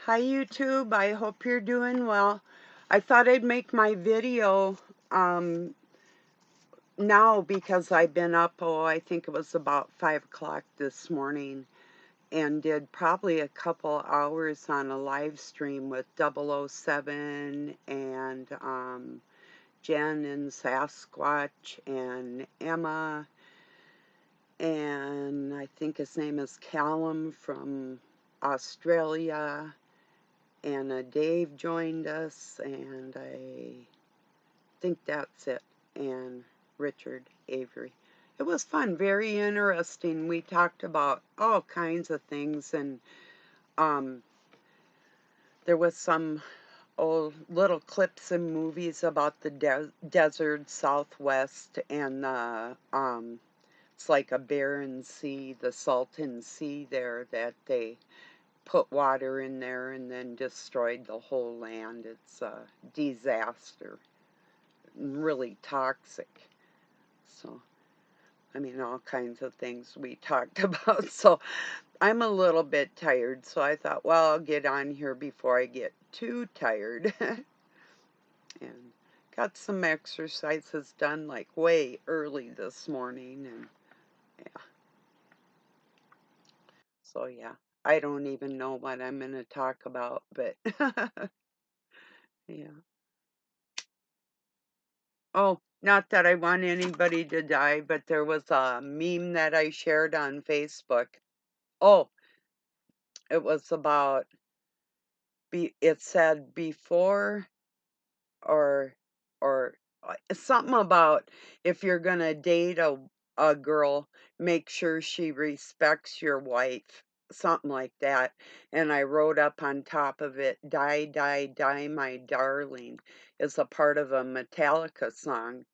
Hi YouTube, I hope you're doing well. I thought I'd make my video um, now because I've been up, I think it was about 5 o'clock this morning and did probably a couple hours on a live stream with 007 and Jen and Sasquatch and Emma, and I think his name is Callum from Australia. And Dave joined us, and I think that's it, and Richard Avery. It was fun, very interesting. We talked about all kinds of things, and um, there was some old little clips and movies about the desert Southwest and it's like a barren sea, the Salton Sea there that they put water in there and then destroyed the whole land. It's a disaster, really toxic. So, I mean, all kinds of things we talked about. So, I'm a little bit tired, so I thought, well, I'll get on here before I get too tired. And got some exercises done like way early this morning, and yeah. So, yeah. I don't even know what I'm going to talk about, but yeah. Oh, not that I want anybody to die, but there was a meme that I shared on Facebook. Oh, it was about, it said before or something about if you're gonna date a girl, make sure she respects your wife, something like that. And I wrote up on top of it, "Die, die, die, my darling," is a part of a Metallica song.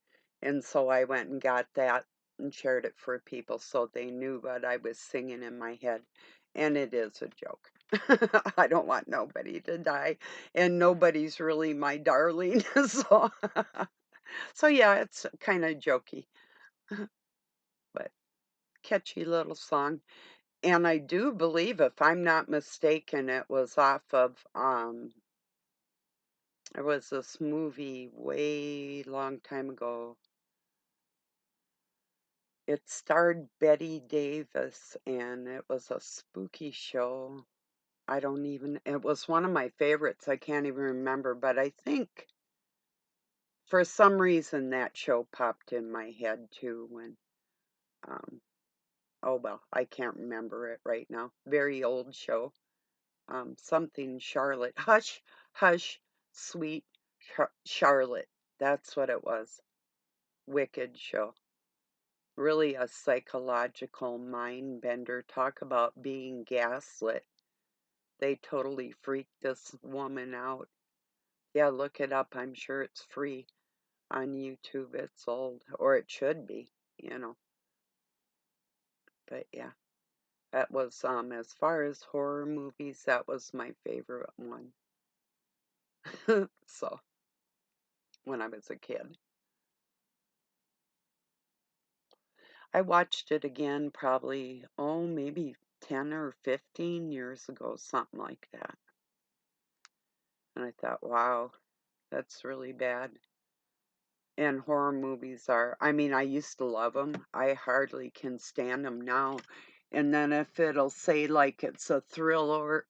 And so I went and got that and shared it for people so they knew what I was singing in my head. And it is a joke. I don't want nobody to die, and nobody's really my darling. So, so yeah, it's kind of jokey, but catchy little song. And I do believe, if I'm not mistaken, it was off of there was this movie way long time ago. It starred Betty Davis, and it was a spooky show. I don't even, it was one of my favorites. I can't even remember, but I think for some reason that show popped in my head too when, um, oh well, I can't remember it right now. Very old show. Something Charlotte. Hush, hush, sweet Charlotte. That's what it was. Wicked show. Really a psychological mind bender. Talk about being gaslit. They totally freaked this woman out. Yeah, look it up. I'm sure it's free on YouTube. It's old, or it should be, you know. But yeah, that was as far as horror movies, that was my favorite one. So, when I was a kid, I watched it again probably, oh, maybe 10 or 15 years ago, something like that. And I thought, wow, that's really bad. And horror movies are, I mean, I used to love them. I hardly can stand them now. And then if it'll say like it's a thriller,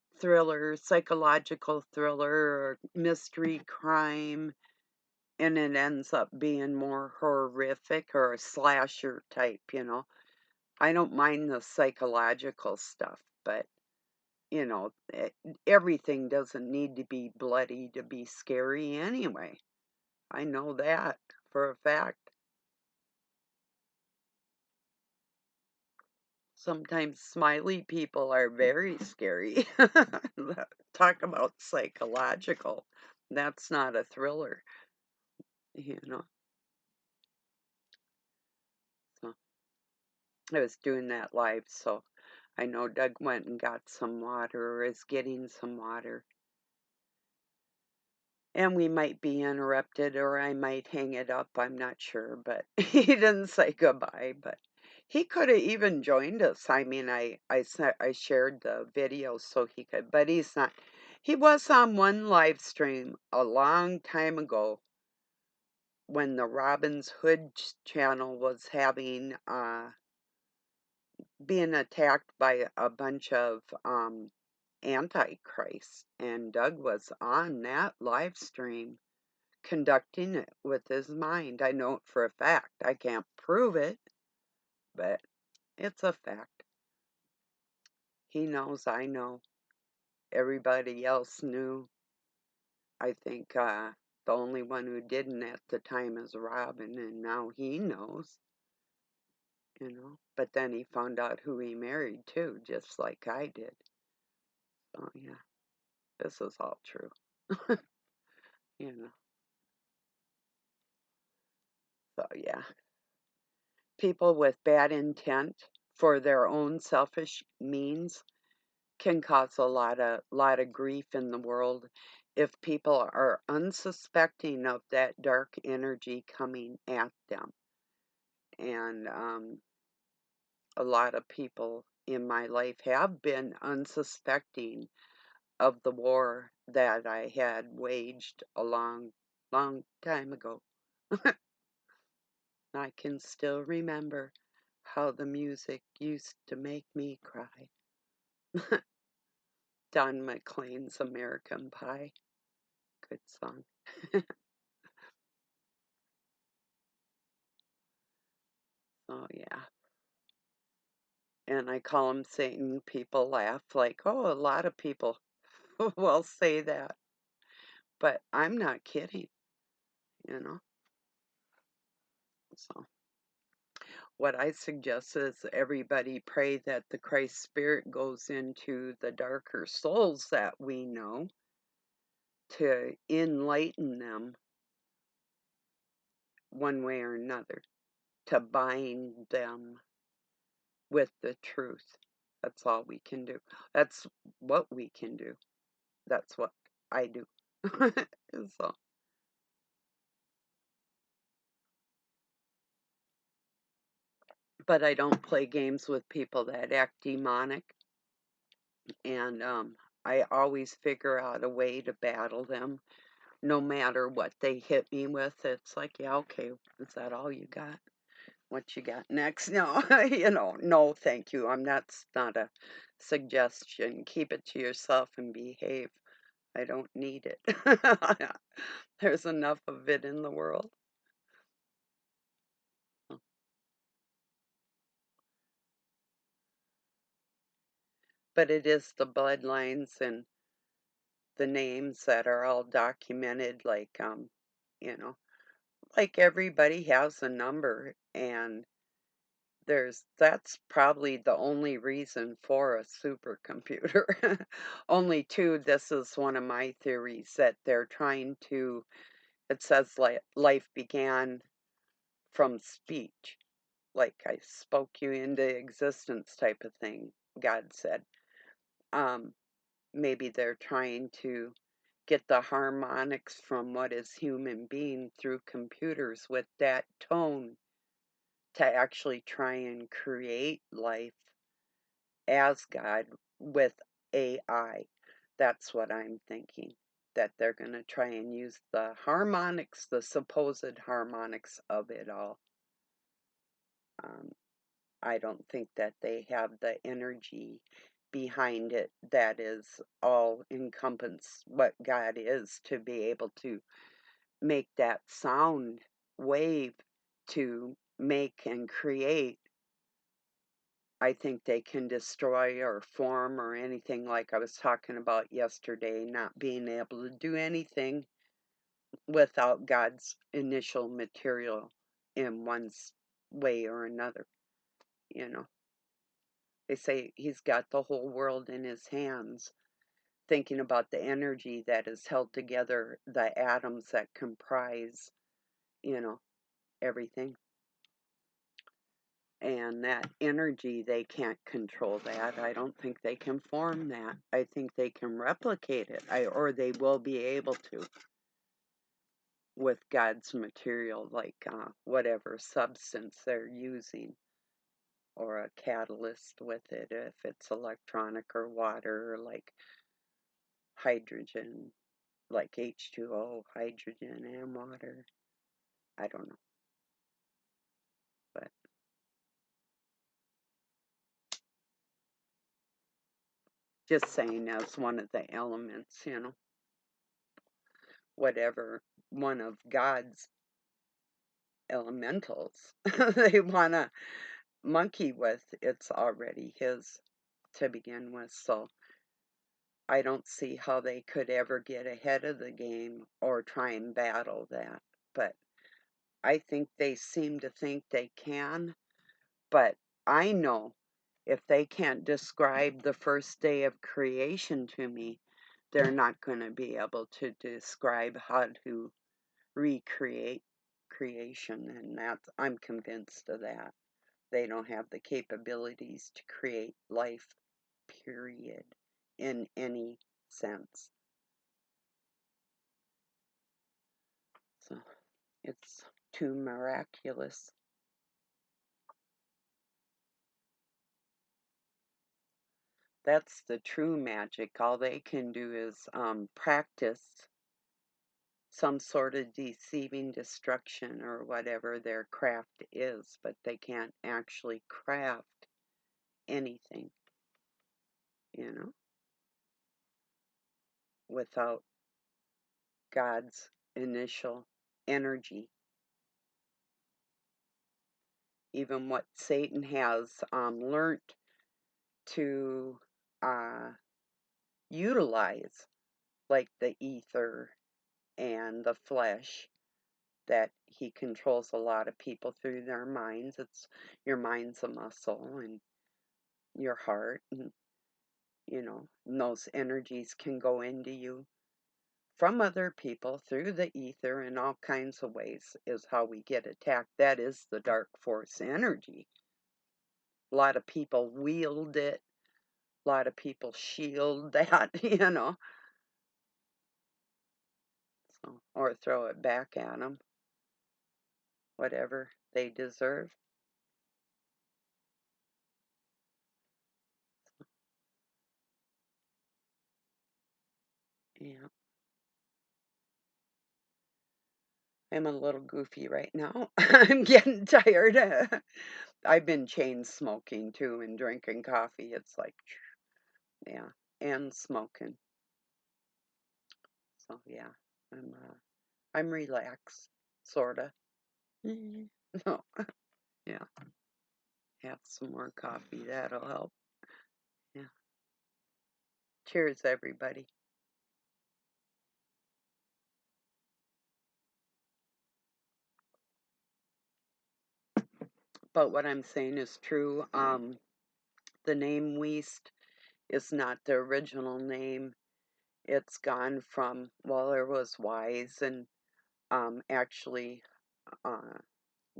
psychological thriller, or mystery crime, and it ends up being more horrific or a slasher type, you know. I don't mind the psychological stuff, but you know, everything doesn't need to be bloody to be scary anyway. I know that for a fact. Sometimes smiley people are very scary. Talk about psychological. That's not a thriller, you know. So I was doing that live, so I know Doug went and got some water or is getting some water. And we might be interrupted or I might hang it up. I'm not sure, but he didn't say goodbye, but he could have even joined us. I mean, I shared the video so he could, but he's not. He was on one live stream a long time ago when the Robin's Hood channel was having being attacked by a bunch of antichrists, and Doug was on that live stream conducting it with his mind. I know it for a fact. I can't prove it, but it's a fact. He knows, I know. Everybody else knew. I think the only one who didn't at the time is Robin, and now he knows, you know. But then he found out who he married too, just like I did. So yeah, this is all true, you know. So yeah, people with bad intent for their own selfish means can cause a lot of grief in the world if people are unsuspecting of that dark energy coming at them. And a lot of people in my life have been unsuspecting of the war that I had waged a long time ago. I can still remember how the music used to make me cry. Don McLean's American Pie. Good song. Oh, yeah. And I call them Satan. People laugh like, oh, a lot of people will say that. But I'm not kidding, you know? So, what I suggest is everybody pray that the Christ Spirit goes into the darker souls that we know to enlighten them one way or another, to bind them with the truth. That's all we can do. That's what we can do. That's what I do. So, but I don't play games with people that act demonic, and I always figure out a way to battle them, no matter what they hit me with. It's like, yeah, okay, is that all you got? What you got next? No, no, thank you. That's not a suggestion. Keep it to yourself and behave. I don't need it. There's enough of it in the world. But it is the bloodlines and the names that are all documented, like, you know, like everybody has a number, and that's probably the only reason for a supercomputer. Only two, this is one of my theories that they're trying to, it says like life began from speech, like I spoke you into existence type of thing, God said. Um, Maybe they're trying to get the harmonics from what is human being through computers with that tone to actually try and create life as God with AI. That's what I'm thinking. That they're going to try and use the harmonics, the supposed harmonics of it all. Um, I don't think that they have the energy behind it that is all encompass what God is to be able to make that sound wave to make and create. I think they can destroy or form or anything, like I was talking about yesterday, not being able to do anything without God's initial material in one way or another, you know. They say he's got the whole world in his hands, thinking about the energy that is held together, the atoms that comprise, you know, everything. And that energy, they can't control that. I don't think they can form that. I think they can replicate it, or they will be able to with God's material, like whatever substance they're using, or a catalyst with it, if it's electronic or water, or like hydrogen, like H2O, hydrogen and water. I don't know, but just saying as one of the elements, whatever one of God's elementals they want to monkey with, it's already his to begin with. So I don't see how they could ever get ahead of the game or try and battle that. But I think they seem to think they can. But I know if they can't describe the first day of creation to me, they're not going to be able to describe how to recreate creation. And that's, I'm convinced of that. They don't have the capabilities to create life, period, in any sense. So it's too miraculous. That's the true magic. All they can do is practice some sort of deceiving destruction or whatever their craft is, but they can't actually craft anything, you know, without God's initial energy. Even what Satan has learned to uh, utilize, like the ether and the flesh, that he controls a lot of people through their minds. It's your mind's a muscle, and your heart, and those energies can go into you from other people through the ether in all kinds of ways, is how we get attacked. That is the dark force energy. A lot of people wield it, a lot of people shield that, so, or throw it back at them, whatever they deserve. Yeah, I'm a little goofy right now. I'm getting tired. I've been chain smoking too and drinking coffee. It's like, yeah, and smoking. So yeah, I'm relaxed, sorta. No, yeah, have some more coffee. That'll help. Yeah. Cheers, everybody. But what I'm saying is true. The name Weast is not the original name. It's gone from, well, there was Wise and actually uh,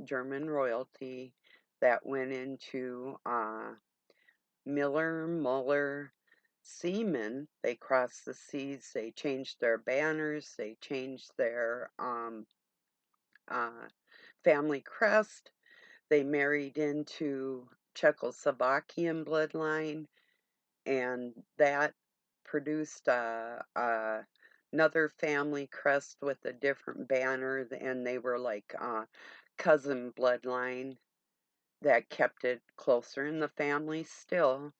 German royalty that went into Miller, Muller, seamen. They crossed the seas. They changed their banners. They changed their uh, family crest. They married into Czechoslovakian bloodline, and that produced another family crest with a different banner, and they were like cousin bloodline that kept it closer in the family still.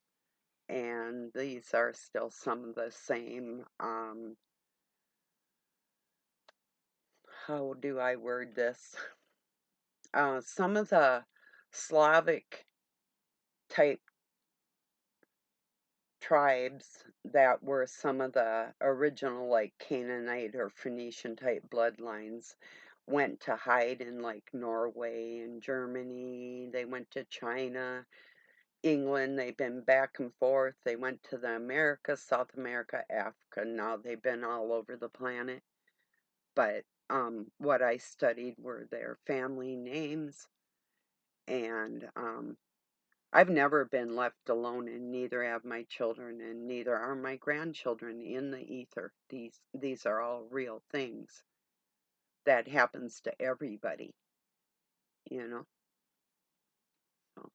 And these are still some of the same, how do I word this? Some of the Slavic type tribes that were some of the original, like Canaanite or Phoenician type bloodlines, went to hide in like Norway and Germany. They went to China, England. They've been back and forth. They went to the Americas, South America, Africa. Now they've been all over the planet. But what I studied were their family names, and I've never been left alone, and neither have my children, and neither are my grandchildren in the ether. These are all real things that happens to everybody, you know. So,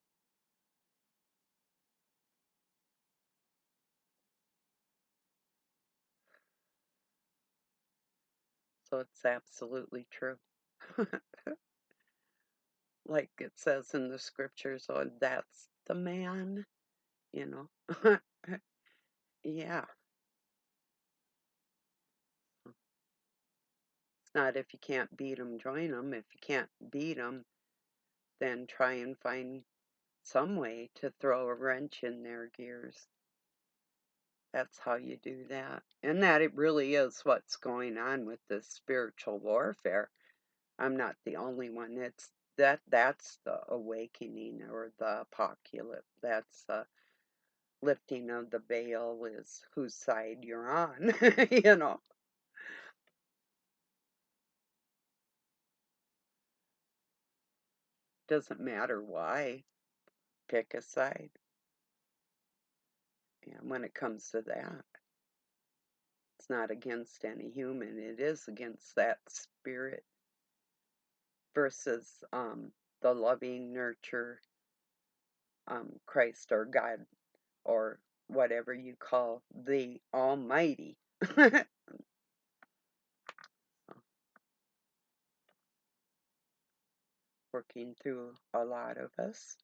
So it's absolutely true. Like it says in the scriptures, oh, that's the man, you know. Yeah. It's not if you can't beat 'em, join 'em. If you can't beat 'em, then try and find some way to throw a wrench in their gears. That's how you do that. And that it really is what's going on with this spiritual warfare. I'm not the only one. It's that's the awakening or the apocalypse. That's the lifting of the veil is whose side you're on, you know. Doesn't matter why. Pick a side. And when it comes to that, it's not against any human. It is against that spirit versus the loving nurture Christ or God or whatever you call the Almighty. Working through a lot of us.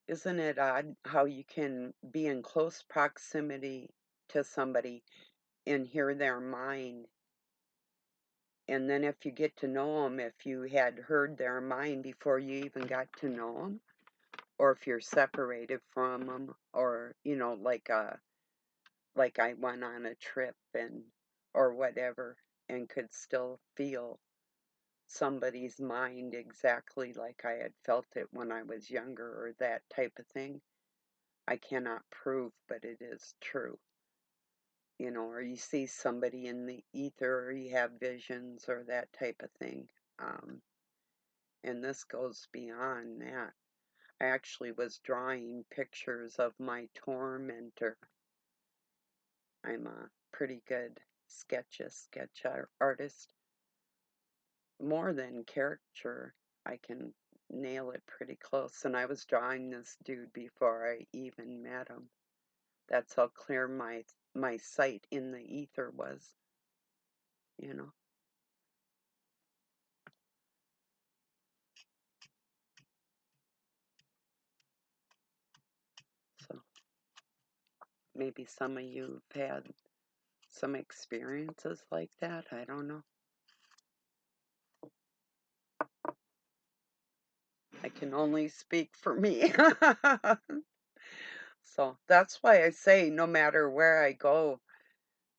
Isn't it odd how you can be in close proximity to somebody and hear their mind? And then if you get to know them, if you had heard their mind before you even got to know them, or if you're separated from them, or, you know, like I went on a trip and, or whatever, and could still feel somebody's mind exactly like I had felt it when I was younger, or that type of thing. I cannot prove, but it is true. You know, or you see somebody in the ether, or you have visions, or that type of thing. Um, and this goes beyond that. I actually was drawing pictures of my tormentor. I'm a pretty good sketch artist. More than caricature, I can nail it pretty close. And I was drawing this dude before I even met him. That's how clear my sight in the ether was, you know. So maybe some of you've had some experiences like that. I don't know. I can only speak for me. So that's why I say no matter where I go,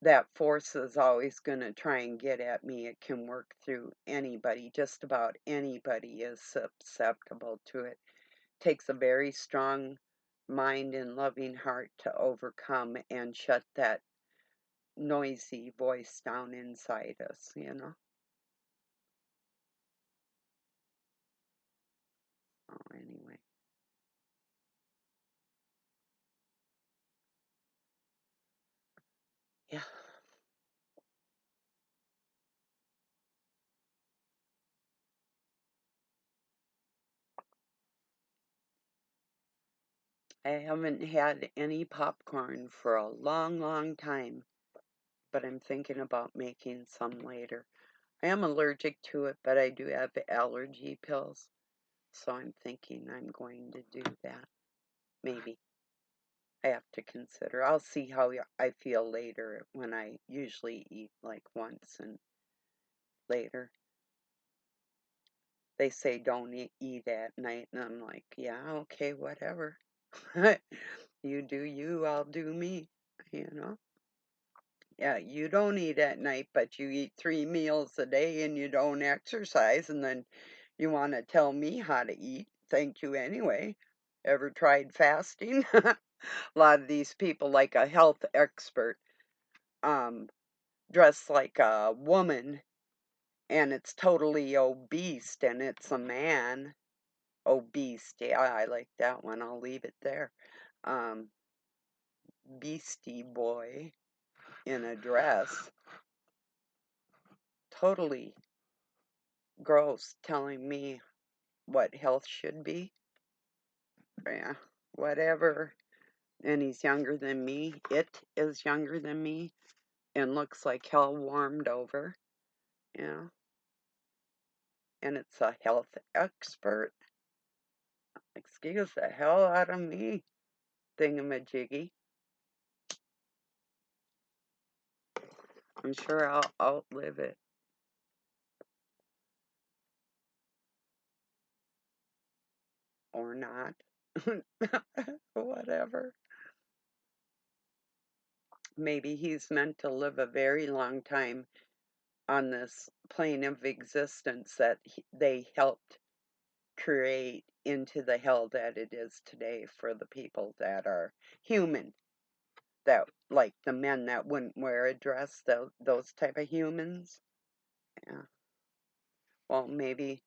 that force is always going to try and get at me. It can work through anybody. Just about anybody is susceptible to it. Takes a very strong mind and loving heart to overcome and shut that noisy voice down inside us, you know? Oh, anyway. Yeah. I haven't had any popcorn for a long, long time, but I'm thinking about making some later. I am allergic to it, but I do have allergy pills, so I'm thinking I'm going to do that. Maybe. I have to consider. I'll see how I feel later when I usually eat like once and later. They say don't eat at night, and I'm like, yeah, okay, whatever. You do you, I'll do me, you know? Yeah, you don't eat at night, but you eat 3 meals a day and you don't exercise, and then you want to tell me how to eat. Thank you anyway. Ever tried fasting? A lot of these people, like a health expert, um, dress like a woman, and it's totally obese, and it's a man. Obese, yeah, I like that one. I'll leave it there. Um, Beastie boy in a dress, totally gross, telling me what health should be. Yeah, whatever. And he's younger than me. It is younger than me and looks like hell warmed over. Yeah. And it's a health expert. Excuse the hell out of me, thingamajiggy. I'm sure I'll outlive it. Or not. Whatever. Maybe he's meant to live a very long time on this plane of existence that they helped create into the hell that it is today for the people that are human, that like the men that wouldn't wear a dress, those type of humans. Yeah. Well, maybe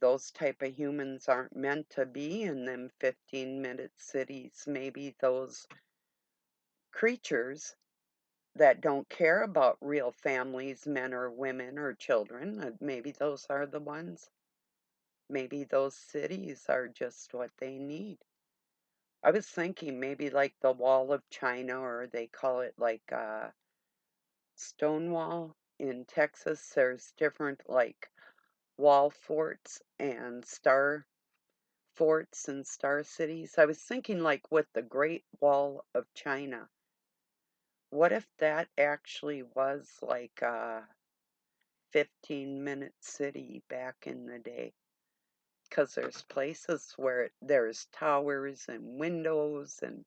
those type of humans aren't meant to be in them 15-minute cities. Maybe those creatures that don't care about real families, men or women or children, maybe those are the ones. Maybe those cities are just what they need. I was thinking maybe like the Wall of China, or they call it like Stonewall in Texas. There's different like wall forts and star forts and star cities. I was thinking like with the Great Wall of China, what if that actually was like a 15-minute city back in the day? Because there's places where there's towers and windows and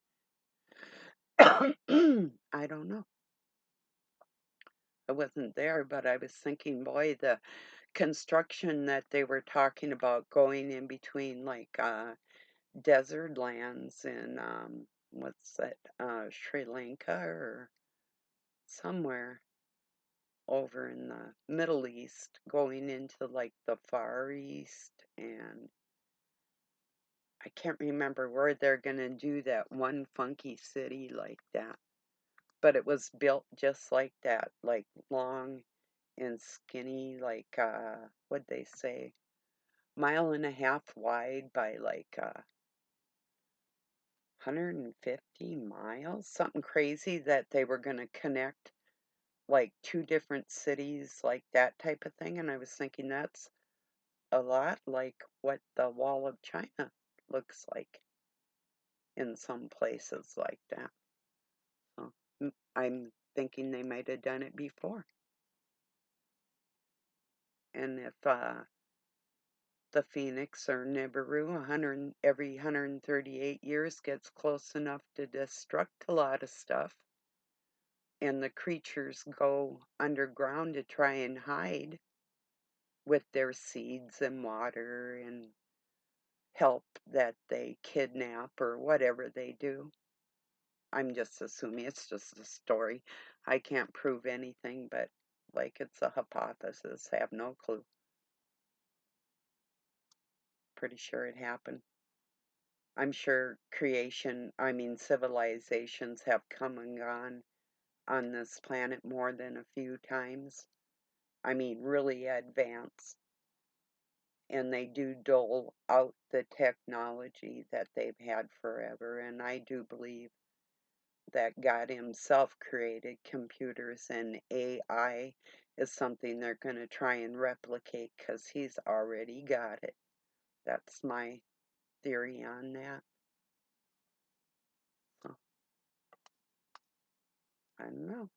I don't know. I wasn't there, but I was thinking, boy, the construction that they were talking about going in between like desert lands in what's that, Sri Lanka or somewhere over in the Middle East, going into like the Far East, and I can't remember where they're gonna do that one funky city like that. But it was built just like that, like long and skinny, like what'd they say? Mile and a half wide by like 150 miles, something crazy, that they were going to connect like two different cities, like that type of thing. And I was thinking that's a lot like what the Wall of China looks like in some places like that. So I'm thinking they might have done it before. And if the Phoenix or Nibiru, every 138 years, gets close enough to destruct a lot of stuff, and the creatures go underground to try and hide with their seeds and water and help that they kidnap or whatever they do. I'm just assuming it's just a story. I can't prove anything, but like it's a hypothesis. I have no clue. Pretty sure it happened. I'm sure civilizations have come and gone on this planet more than a few times. Really advanced. And they do dole out the technology that they've had forever. And I do believe that God Himself created computers, and AI is something they're going to try and replicate because He's already got it. That's my theory on that. So, I don't know.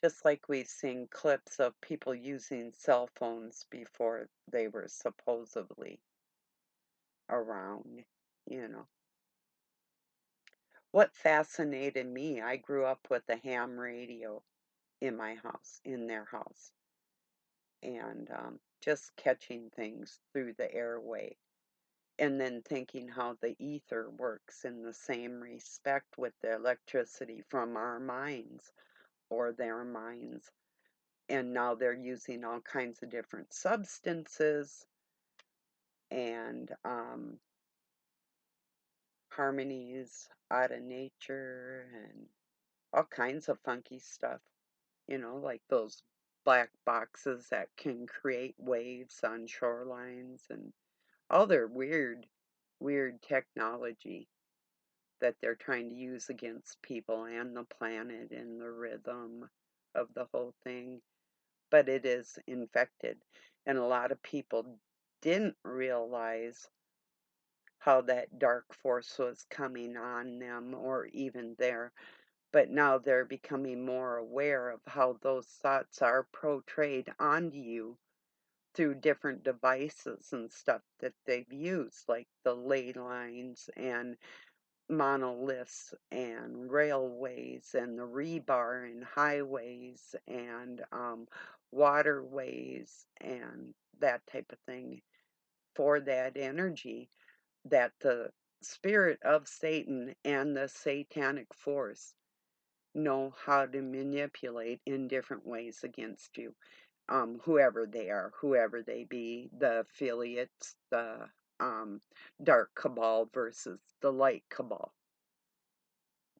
Just like we've seen clips of people using cell phones before they were supposedly around, you know. What fascinated me, I grew up with a ham radio in my house, in their house, and just catching things through the airway. And then thinking how the ether works in the same respect with the electricity from our minds or their minds. And now they're using all kinds of different substances and harmonies out of nature and all kinds of funky stuff, like those black boxes that can create waves on shorelines and other weird technology that they're trying to use against people and the planet and the rhythm of the whole thing. But it is infected. And a lot of people didn't realize how that dark force was coming on them or even there. But now they're becoming more aware of how those thoughts are portrayed onto you through different devices and stuff that they've used, like the ley lines and monoliths and railways and the rebar and highways and waterways and that type of thing for that energy that the spirit of Satan and the satanic force know how to manipulate in different ways against you. Whoever they are, whoever they be, the affiliates, the um, dark cabal versus the light cabal,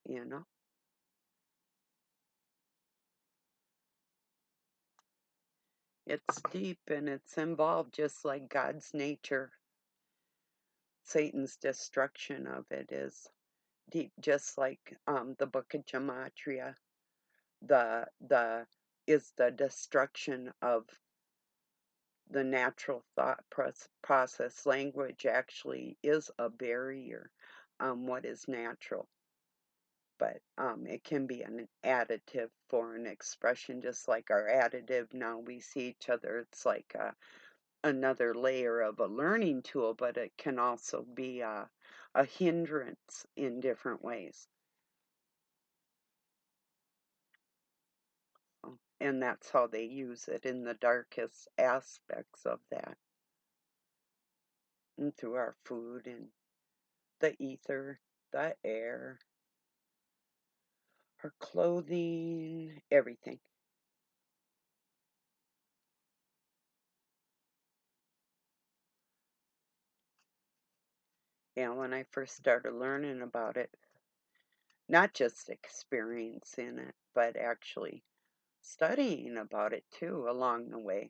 you know? It's deep and it's involved just like God's nature. Satan's destruction of it is deep, just like the book of Gematria. The is the destruction of the natural thought process. Language actually is a barrier, what is natural, but it can be an additive for an expression, just like our additive. Now we see each other, it's like another layer of a learning tool, but it can also be a hindrance in different ways. And that's how they use it in the darkest aspects of that, and through our food and the ether, the air, our clothing, everything. And when I first started learning about it, not just experiencing it, but actually studying about it too along the way,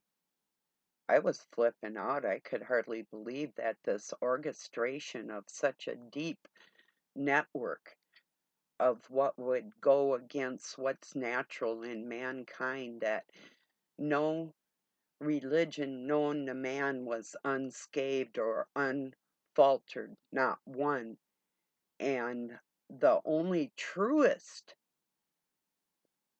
I was flipping out. I could hardly believe that this orchestration of such a deep network of what would go against what's natural in mankind, that no religion known to man was unscathed or unfaltered, not one. And the only truest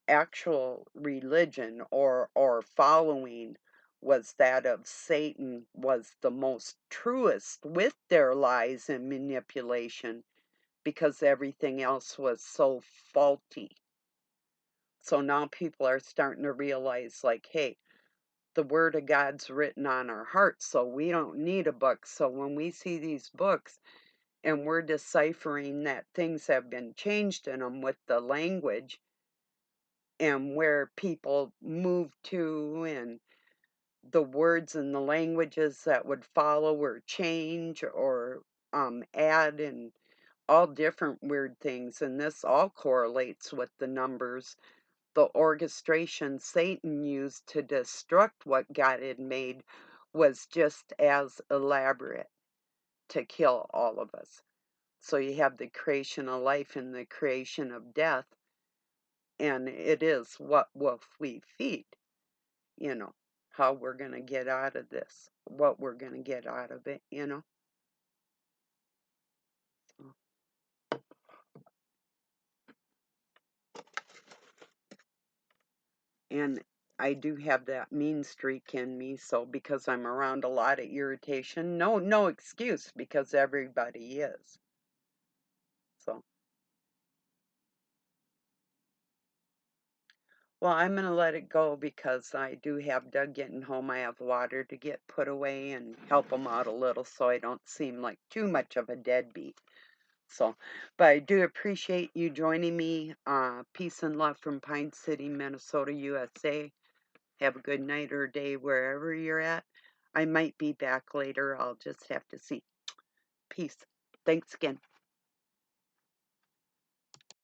actual religion or following was that of Satan, was the most truest with their lies and manipulation, because everything else was so faulty. So now people are starting to realize, like, hey, the word of God's written on our hearts, so we don't need a book. So when we see these books and we're deciphering that things have been changed in them with the language and where people move to, and the words and the languages that would follow or change or add, and all different weird things. And this all correlates with the numbers. The orchestration Satan used to destruct what God had made was just as elaborate to kill all of us. So you have the creation of life and the creation of death, and it is what wolf we feed, you know, how we're going to get out of this, what we're going to get out of it, you know. So, and I do have that mean streak in me, so because I'm around a lot of irritation, no excuse, because everybody is. So, well, I'm going to let it go because I do have Doug getting home. I have water to get put away and help him out a little so I don't seem like too much of a deadbeat. So, but I do appreciate you joining me. Peace and love from Pine City, Minnesota, USA. Have a good night or day wherever you're at. I might be back later. I'll just have to see. Peace. Thanks again.